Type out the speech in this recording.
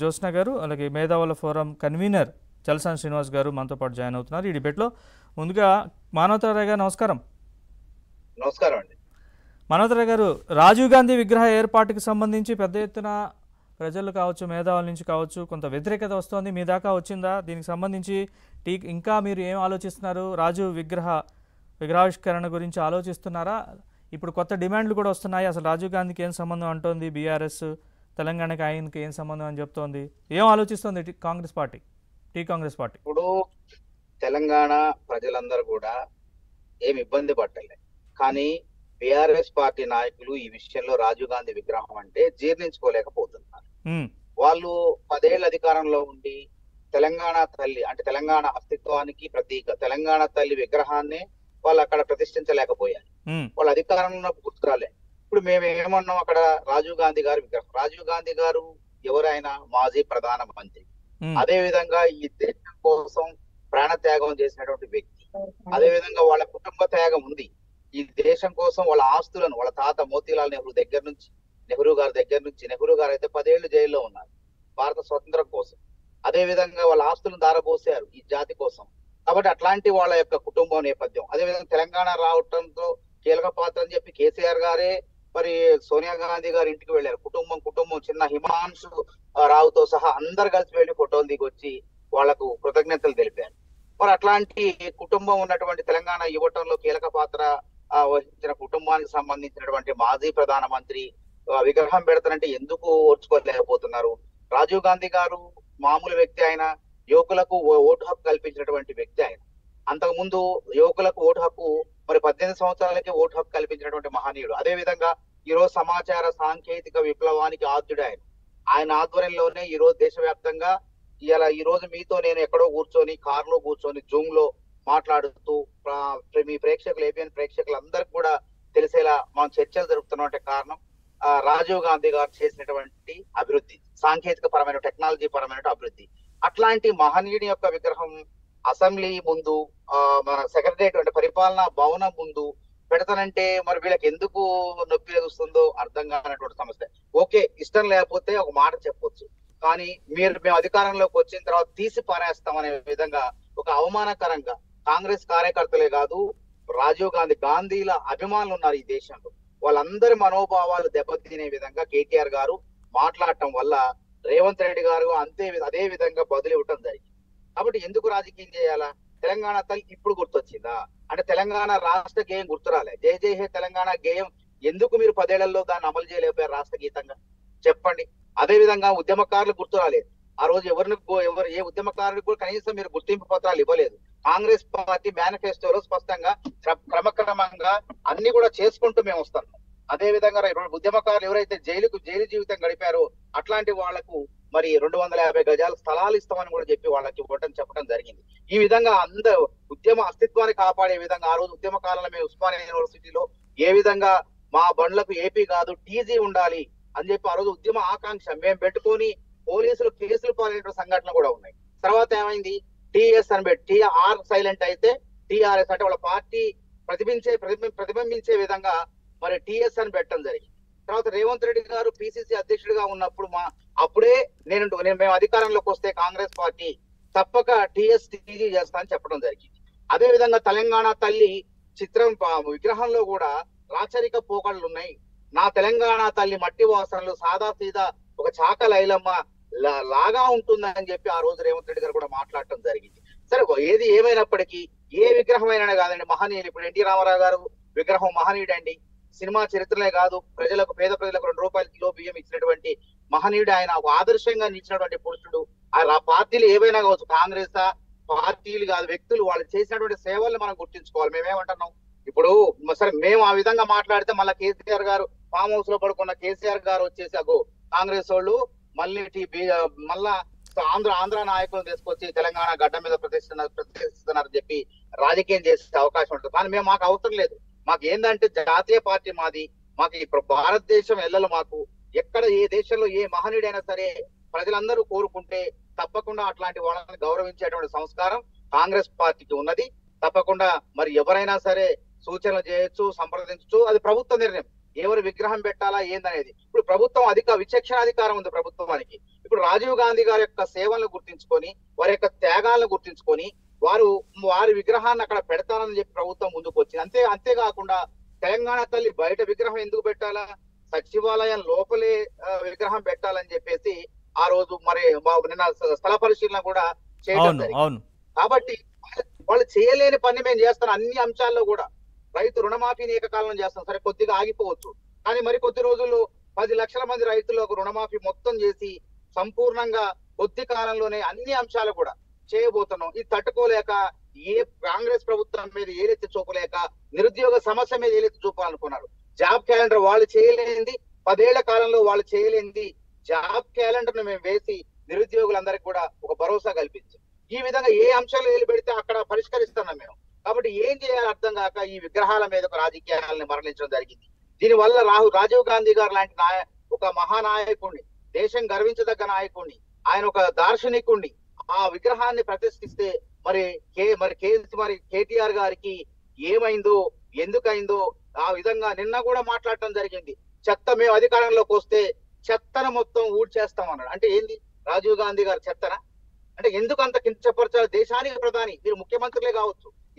జ్యోత్స్న గారు అలాగే మేధావుల ఫోరం కన్వీనర్ చలసాని శ్రీనివాస్ గారు మనతో పాటు జాయిన్ అవుతున్నారు ఈ డిబేట్లో. ముందుగా మానవతారాయ్ గారు నమస్కారం. నమస్కారం అండి. మానవతారాయ్ గారు, రాజీవ్ గాంధీ విగ్రహ ఏర్పాటుకి సంబంధించి పెద్ద ఎత్తున ప్రజలు కావచ్చు, మేధావుల నుంచి కావచ్చు, కొంత వ్యతిరేకత వస్తోంది. మీ దాకా వచ్చిందా? దీనికి సంబంధించి ఇంకా మీరు ఏం ఆలోచిస్తున్నారు? విగ్రహావిష్కరణ గురించి ఆలోచిస్తున్నారా? ఇప్పుడు కొత్త డిమాండ్లు కూడా వస్తున్నాయి. అసలు రాజీవ్ గాంధీకి ఏం సంబంధం అంటోంది బీఆర్ఎస్, తెలంగాణకి ఆయనకి ఏం సంబంధం అని చెప్తోంది. ఏం ఆలోచిస్తోంది కాంగ్రెస్ పార్టీ? ఇప్పుడు తెలంగాణ ప్రజలందరూ కూడా ఏమి ఇబ్బంది పట్టలే, కానీ బీఆర్ఎస్ పార్టీ నాయకులు ఈ విషయంలో రాజీవ్ గాంధీ విగ్రహం అంటే జీర్ణించుకోలేకపోతున్నారు. వాళ్ళు 10 ఏళ్ల అధికారంలో ఉండి తెలంగాణ తల్లి అంటే తెలంగాణ అస్తిత్వానికి ప్రతీక తెలంగాణ తల్లి విగ్రహాన్ని వాళ్ళు అక్కడ ప్రతిష్ఠించలేకపోయారు. వాళ్ళ అధికారంలో గుర్తురాలే. ఇప్పుడు మేము ఏమన్నాం, అక్కడ రాజీవ్ గాంధీ గారి విగ్రహం. రాజీవ్ గాంధీ గారు ఎవరైనా మాజీ ప్రధాన మంత్రి, అదే విధంగా ఈ దేశం కోసం ప్రాణ త్యాగం చేసినటువంటి వ్యక్తి. అదే విధంగా వాళ్ళ కుటుంబ త్యాగం ఉంది. ఈ దేశం కోసం వాళ్ళ ఆస్తులను వాళ్ళ తాత మోతీలాల్ నెహ్రూ దగ్గర నుంచి, నెహ్రూ గారు అయితే 10 ఏళ్లు జైల్లో ఉన్నారు భారత స్వతంత్రం కోసం. అదే విధంగా వాళ్ళ ఆస్తులను దారబోసారు ఈ జాతి కోసం. కాబట్టి అట్లాంటి వాళ్ళ యొక్క కుటుంబం నేపథ్యం, అదే విధంగా తెలంగాణ రావటంతో కీలక పాత్ర అని చెప్పి కేసీఆర్ గారే మరి సోనియా గాంధీ గారి ఇంటికి వెళ్ళారు. కుటుంబం చిన్న హిమాంశు రావుతో సహా అందరు కలిసి వెళ్లి ఫోటోలు దిగొచ్చి వాళ్లకు కృతజ్ఞతలు తెలిపారు. మరి అట్లాంటి కుటుంబం ఉన్నటువంటి తెలంగాణ ఇవ్వటంలో కీలక పాత్ర వహించిన కుటుంబానికి సంబంధించినటువంటి మాజీ ప్రధానమంత్రి విగ్రహం పెడతానంటే ఎందుకు ఓర్చుకోలేకపోతున్నారు? రాజీవ్ గాంధీ గారు మామూలు వ్యక్తి, ఆయన యువకులకు ఓటు హక్కు కల్పించినటువంటి వ్యక్తి. ఆయన అంతకుముందు యువకులకు ఓటు హక్కు మరి 18 సంవత్సరాలకే ఓటు హక్కు కల్పించినటువంటి మహనీయుడు. అదే విధంగా ఈ రోజు సమాచార సాంకేతిక విప్లవానికి ఆద్యుడు ఆయన ఆధ్వర్యంలోనే ఈ రోజు దేశవ్యాప్తంగా ఈ రోజు మీతో నేను ఎక్కడో కూర్చొని కారులో కూర్చొని జూమ్ లో మాట్లాడుతూ మీ ఏబిఎన్ ప్రేక్షకులందరికీ కూడా తెలిసేలా మనం చర్చలు జరుపుతున్నటువంటి కారణం రాజీవ్ గాంధీ గారు చేసినటువంటి అభివృద్ధి, సాంకేతిక పరమైన టెక్నాలజీ పరమైన అభివృద్ధి. అట్లాంటి మహనీయుడి యొక్క విగ్రహం అసెంబ్లీ ముందు, మన సెక్రటరియట్ అంటే పరిపాలనా భవనం ముందు పెడతానంటే మరి వీళ్ళకి ఎందుకు నొప్పి ఎదుస్తుందో అర్థం కానటువంటి సమస్య. ఓకే, ఇష్టం లేకపోతే ఒక మాట చెప్పొచ్చు, కానీ మేము అధికారంలోకి వచ్చిన తర్వాత తీసి పారేస్తాం అనే విధంగా ఒక అవమానకరంగా కాంగ్రెస్ కార్యకర్తలే కాదు, రాజీవ్ గాంధీల అభిమానులు ఉన్నారు ఈ దేశంలో. వాళ్ళందరి మనోభావాలు దెబ్బతినే విధంగా కేటీఆర్ గారు మాట్లాడటం వల్ల రేవంత్ రెడ్డి గారు అదే విధంగా బదులు ఇవ్వటం జరిగింది. కాబట్టి ఎందుకు రాజకీయం చేయాలా? తెలంగాణ తల్లి ఇప్పుడు గుర్తొచ్చిందా? అంటే తెలంగాణ రాష్ట్ర గేయం గుర్తురాలే? జై జై హే తెలంగాణ గేయం ఎందుకు మీరు 10 ఏళ్లలో దాన్ని అమలు చేయలేకపోయారు రాష్ట్ర గీతంగా? చెప్పండి. అదే విధంగా ఉద్యమకారులు గుర్తురాలేదు. ఆ రోజు ఏ ఉద్యమకారులకు కూడా కనీసం మీరు గుర్తింపు పత్రాలు ఇవ్వలేదు. కాంగ్రెస్ పార్టీ మేనిఫెస్టోలో స్పష్టంగా క్రమక్రమంగా అన్ని కూడా చేసుకుంటూ మేము వస్తాం. అదే విధంగా ఉద్యమకారులు ఎవరైతే జైలు జీవితం గడిపారో అట్లాంటి వాళ్లకు మరి 250 గజాల స్థలాలు ఇస్తామని కూడా చెప్పి వాళ్ళకి చెప్పడం జరిగింది. ఈ విధంగా ఉద్యమ అస్తిత్వాన్ని కాపాడే విధంగా ఆ రోజు ఉద్యమ కాలంలో మేము ఉస్మానియా యూనివర్సిటీలో ఏ విధంగా మా బండ్లకు ఏపీ కాదు టీజీ ఉండాలి అని చెప్పి ఆ రోజు ఉద్యమ ఆకాంక్ష మేము పెట్టుకొని పోలీసులు కేసులు పాలైన సంఘటనలు కూడా ఉన్నాయి. తర్వాత ఏమైంది? టీఎస్ అని పెట్టి టీఆర్ సైలెంట్ అయితే టీఆర్ఎస్ అంటే వాళ్ళ పార్టీ ప్రతిబింబించే విధంగా మరి టీఎస్ అని పెట్టడం జరిగింది. తర్వాత రేవంత్ రెడ్డి గారు పిసిసి అధ్యక్షుడిగా ఉన్నప్పుడు అప్పుడే మేము అధికారంలోకి వస్తే కాంగ్రెస్ పార్టీ తప్పక టీఎస్ టీజీ చేస్తా అని చెప్పడం జరిగింది. అదే విధంగా తెలంగాణ తల్లి చిత్రం విగ్రహంలో కూడా రాచరిక పోకళ్ళు ఉన్నాయి. నా తెలంగాణ తల్లి మట్టి వాసనలు సాదా సీదా ఒక చాక లైలమ్మ లాగా ఉంటుందని చెప్పి ఆ రోజు రేవంత్ రెడ్డి గారు కూడా మాట్లాడటం జరిగింది. సరే, ఏది ఏమైనప్పటికీ ఏ విగ్రహం అయినా కాదండి, మహనీయులు. ఇప్పుడు ఎన్టీ రామారావు గారు విగ్రహం మహనీయుడండి. సినిమా చరిత్రలే కాదు, పేద ప్రజలకు 2 రూపాయల కిలో బియ్యం ఇచ్చినటువంటి మహనీయుడు ఆయన. ఒక ఆదర్శంగా నిలిచినటువంటి పురుషుడు. ఆ పార్టీలు ఏవైనా కావచ్చు, కాంగ్రెస్ పార్టీలు కాదు, వ్యక్తులు వాళ్ళు చేసినటువంటి సేవల్ని మనం గుర్తించుకోవాలి. మేమేమంటున్నాం ఇప్పుడు? సరే, మేము ఆ విధంగా మాట్లాడితే మళ్ళీ కేసీఆర్ గారు ఫామ్ హౌస్ లో పడుకున్న కేసీఆర్ గారు వచ్చేసి కాంగ్రెస్ వాళ్ళు మళ్ళా ఆంధ్ర నాయకులను తీసుకొచ్చి తెలంగాణ గడ్డ మీద ప్రతిష్ఠిస్తున్నారని చెప్పి రాజకీయం చేసే అవకాశం ఉంటుంది. కానీ మాకు అవసరం లేదు. మాకు ఏంటంటే జాతీయ పార్టీ మాది. మాకు ఇప్పుడు భారతదేశం ఎల్లలు మాకు ఎక్కడ ఏ దేశంలో ఏ మహనీయుడైనా సరే ప్రజలందరూ కోరుకుంటే తప్పకుండా అట్లాంటి వాళ్ళని గౌరవించేటువంటి సంస్కారం కాంగ్రెస్ పార్టీకి ఉన్నది. తప్పకుండా మరి ఎవరైనా సరే సూచనలు చేయొచ్చు, సంప్రదించవచ్చు. అది ప్రభుత్వ నిర్ణయం. ఎవరు విగ్రహం పెట్టాలా ఏందనేది. ఇప్పుడు ప్రభుత్వం విచక్షణాధికారం ఉంది ప్రభుత్వానికి. ఇప్పుడు రాజీవ్ గాంధీ గారి యొక్క సేవలను గుర్తించుకొని వారి యొక్క త్యాగాలను గుర్తించుకొని వారి విగ్రహాన్ని అక్కడ పెడతానని చెప్పి ప్రభుత్వం ముందుకు వచ్చింది. అంతేకాకుండా తెలంగాణ తల్లి బయట విగ్రహం ఎందుకు పెట్టాలా, సచివాలయం లోపలే విగ్రహం పెట్టాలని చెప్పేసి ఆ రోజు మరి నిన్న స్థల పరిశీలన కూడా చేయడం జరిగింది. కాబట్టి వాళ్ళు చేయలేని పని మేము చేస్తాం. అన్ని అంశాల్లో కూడా రైతు రుణమాఫీని ఏకకాలంలో చేస్తాం. సరే కొద్దిగా ఆగిపోవచ్చు, కానీ మరి కొద్ది రోజుల్లో 10 లక్షల మంది రైతులకు రుణమాఫీ మొత్తం చేసి సంపూర్ణంగా కొద్ది కాలంలోనే అన్ని అంశాలు కూడా చేయబోతున్నాం. ఇది తట్టుకోలేక కాంగ్రెస్ ప్రభుత్వం మీద ఏలెత్తి చూపలేక నిరుద్యోగ సమస్య మీద ఏలెత్తి చూపాలనుకున్నారు. జాబ్ క్యాలెండర్ వాళ్ళు చేయలేనిది, 10 ఏళ్ల కాలంలో వాళ్ళు చేయలేనిది జాబ్ క్యాలెండర్ ను మేము వేసి నిరుద్యోగులందరికీ కూడా ఒక భరోసా కల్పించి ఈ విధంగా ఏ అంశాలు ఏలు పెడితే అక్కడ పరిష్కరిస్తున్నాం మేము. కాబట్టి ఏం చేయాలో అర్థం కాక ఈ విగ్రహాల మీద ఒక రాజకీయాలను మరలించడం జరిగింది. దీనివల్ల రాజీవ్ గాంధీ గారు లాంటి ఒక మహానాయకుడిని, దేశం గర్వించదగ్గ నాయకుడిని, ఆయన ఒక దార్శనికుడిని ఆ విగ్రహాన్ని ప్రతిష్ఠిస్తే మరి కేటీఆర్ గారికి ఏమైందో ఎందుకైందో ఆ విధంగా నిన్న కూడా మాట్లాడటం జరిగింది. మేము అధికారంలోకి వస్తే చెత్తను మొత్తం ఊడ్చేస్తాం అన్నాడు. అంటే ఏంది రాజీవ్ గాంధీ గారు చెత్తన అంటే ఎందుకు అంత కించపరచాలి? దేశానికి ప్రధాని, మీరు ముఖ్యమంత్రులే కావచ్చు,